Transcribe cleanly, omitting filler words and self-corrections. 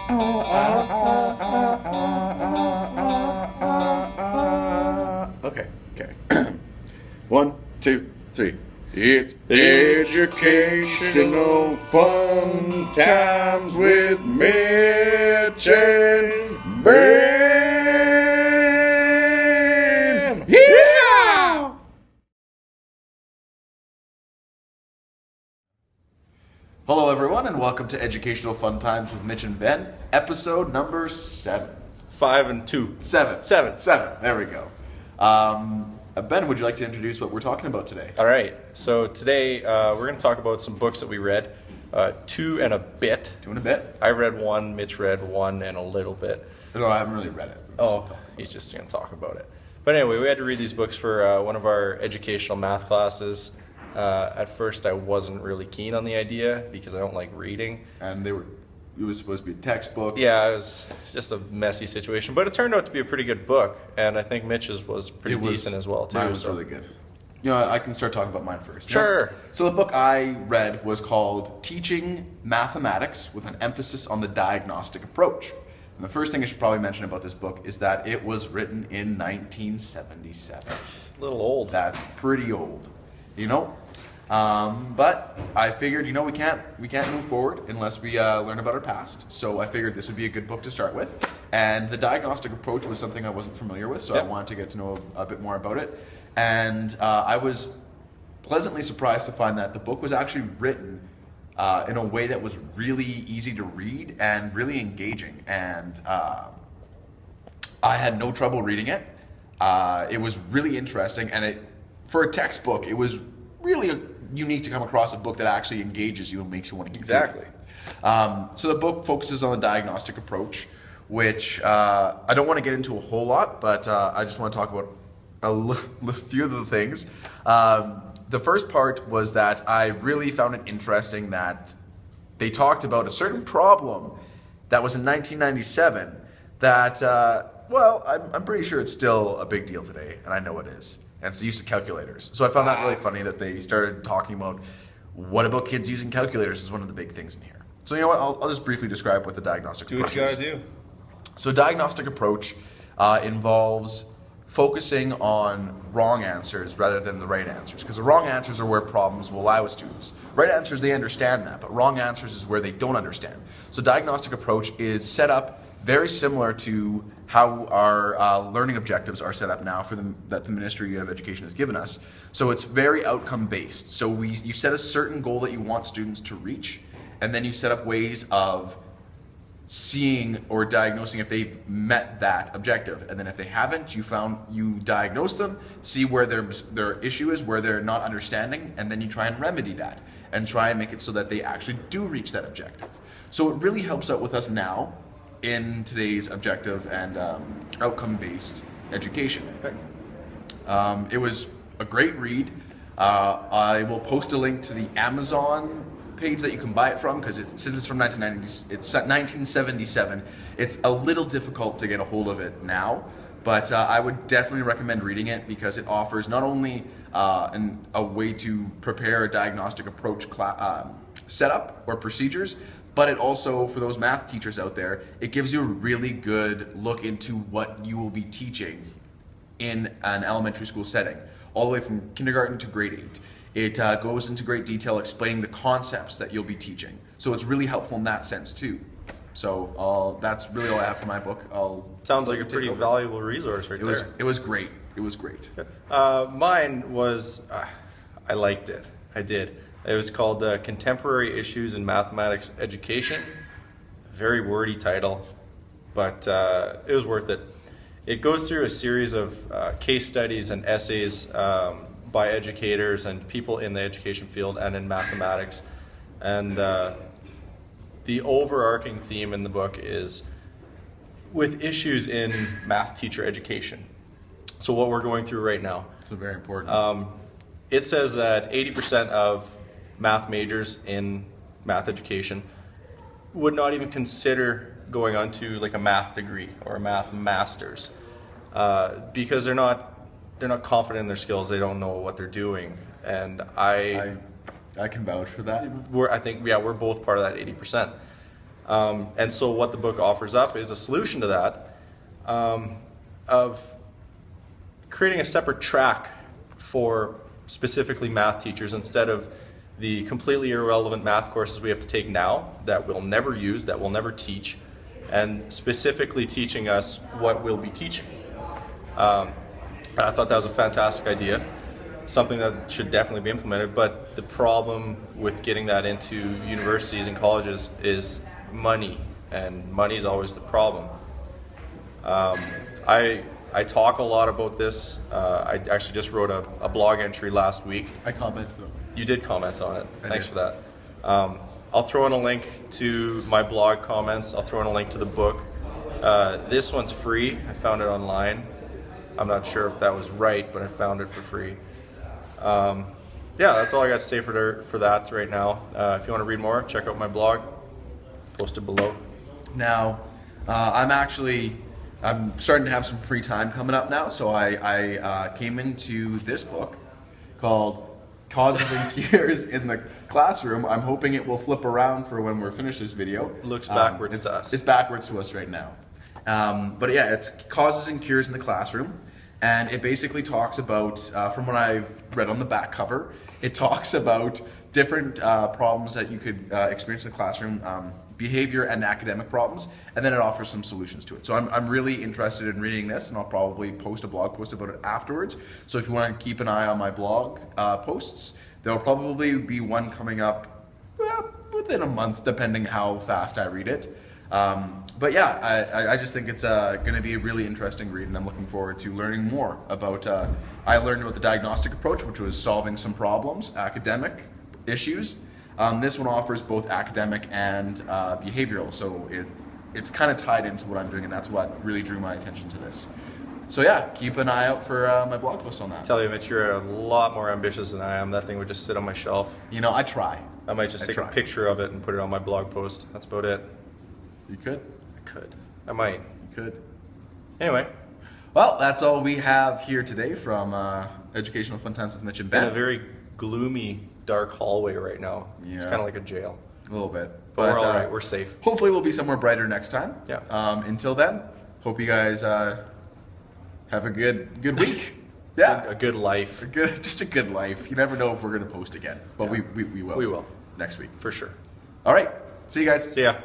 Okay. One, two, three. It's educational fun times with Mitch and Ben. Yeah! Hello, everyone, and welcome to Educational Fun Times with Mitch and Ben, episode number 7. 5 and 2. 7. 7. There we go. Ben, would you like to introduce what we're talking about today? All right. So today we're going to talk about some books that we read. 2 and a bit. 2 and a bit? I read 1. Mitch read 1 and a little bit. No, I haven't really read it. Oh, he's just going to talk about it. But anyway, we had to read these books for one of our educational math classes. At first, I wasn't really keen on the idea because I don't like reading. And it was supposed to be a textbook. Yeah, it was just a messy situation. But it turned out to be a pretty good book. And I think Mitch's was pretty decent as well, too. Mine was really good. You know, I can start talking about mine first. Sure. So the book I read was called Teaching Mathematics with an Emphasis on the Diagnostic Approach. And the first thing I should probably mention about this book is that it was written in 1977. A little old. That's pretty old, you know? But I figured, you know, we can't move forward unless we learn about our past. So I figured this would be a good book to start with. And the diagnostic approach was something I wasn't familiar with, so I wanted to get to know a bit more about it. And I was pleasantly surprised to find that the book was actually written in a way that was really easy to read and really engaging. And I had no trouble reading it. It was really interesting, and for a textbook, it was really unique to come across a book that actually engages you and makes you want to keep Exactly. reading. So the book focuses on the diagnostic approach, which I don't want to get into a whole lot, but I just want to talk about a few of the things. The first part was that I really found it interesting that they talked about a certain problem that was in 1997 that, I'm pretty sure it's still a big deal today, and I know it is. And it's the use of calculators. So I found that really funny that they started talking about what about kids using calculators is one of the big things in here. So you know what, I'll just briefly describe what the diagnostic approach is. Do what you gotta do. So diagnostic approach involves focusing on wrong answers rather than the right answers. Because the wrong answers are where problems will lie with students. Right answers, they understand that, but wrong answers is where they don't understand. So diagnostic approach is set up very similar to how our learning objectives are set up now that the Ministry of Education has given us. So it's very outcome based. So you set a certain goal that you want students to reach, and then you set up ways of seeing or diagnosing if they've met that objective. And then if they haven't, you diagnose them, see where their issue is, where they're not understanding, and then you try and remedy that and try and make it so that they actually do reach that objective. So it really helps out with us now in today's objective and outcome-based education. It was a great read. I will post a link to the Amazon page that you can buy it from, because since it's from 1977, it's a little difficult to get a hold of it now, but I would definitely recommend reading it because it offers not only a way to prepare a diagnostic approach setup or procedures, but it also, for those math teachers out there, it gives you a really good look into what you will be teaching in an elementary school setting, all the way from kindergarten to grade 8. It goes into great detail explaining the concepts that you'll be teaching. So it's really helpful in that sense too. So that's really all I have for my book. Sounds like a pretty valuable resource right there. It was great. It was great. Mine was, I liked it. I did. It was called Contemporary Issues in Mathematics Education. Very wordy title, but it was worth it. It goes through a series of case studies and essays by educators and people in the education field and in mathematics. And the overarching theme in the book is with issues in math teacher education. So what we're going through right now. So very important. It says that 80% of math majors in math education would not even consider going on to like a math degree or a math master's because they're not confident in their skills. They don't know what they're doing, and I can vouch for that. I think we're both part of that 80%. And so what the book offers up is a solution to that, of creating a separate track for specifically math teachers instead of the completely irrelevant math courses we have to take now that we'll never use, that we'll never teach, and specifically teaching us what we'll be teaching. I thought that was a fantastic idea, something that should definitely be implemented, but the problem with getting that into universities and colleges is money, and money is always the problem. I talk a lot about this. I actually just wrote a blog entry last week. I commented. You did comment on it. Thanks did. for that. I'll throw in a link to my blog comments. I'll throw in a link to the book. This one's free. I found it online. I'm not sure if that was right, but I found it for free. Yeah, that's all I got to say for that right now. If you want to read more, check out my blog. Posted below. Now, I'm starting to have some free time coming up now, so I came into this book called Causes and Cures in the Classroom. I'm hoping it will flip around for when we're finished this video. Looks backwards to us. It's backwards to us right now. But yeah, it's Causes and Cures in the Classroom. And it basically talks about, from what I've read on the back cover, it talks about different problems that you could experience in the classroom, behavior and academic problems, and then it offers some solutions to it. So I'm really interested in reading this, and I'll probably post a blog post about it afterwards. So if you want to keep an eye on my blog posts, there'll probably be one coming up within a month, depending how fast I read it. But yeah, I just think it's going to be a really interesting read, and I'm looking forward to learning more about, I learned about the diagnostic approach, which was solving some problems, academic issues. This one offers both academic and behavioral, so it's kind of tied into what I'm doing, and that's what really drew my attention to this. So yeah, keep an eye out for my blog post on that. Tell you, Mitch, you're a lot more ambitious than I am. That thing would just sit on my shelf. You know, I try. I might just take a picture of it and put it on my blog post. That's about it. You could. I could. I might. You could. Anyway. Well, that's all we have here today from Educational Fun Times with Mitch and Ben. In a very gloomy, dark hallway right now. Yeah. It's kind of like a jail. A little bit. But we're all right. We're safe. Hopefully we'll be somewhere brighter next time. Yeah. Until then, hope you guys have a good week. Yeah. A good life. Just a good life. You never know if we're going to post again. But Yeah. we will. We will. Next week. For sure. All right. See you guys. See ya.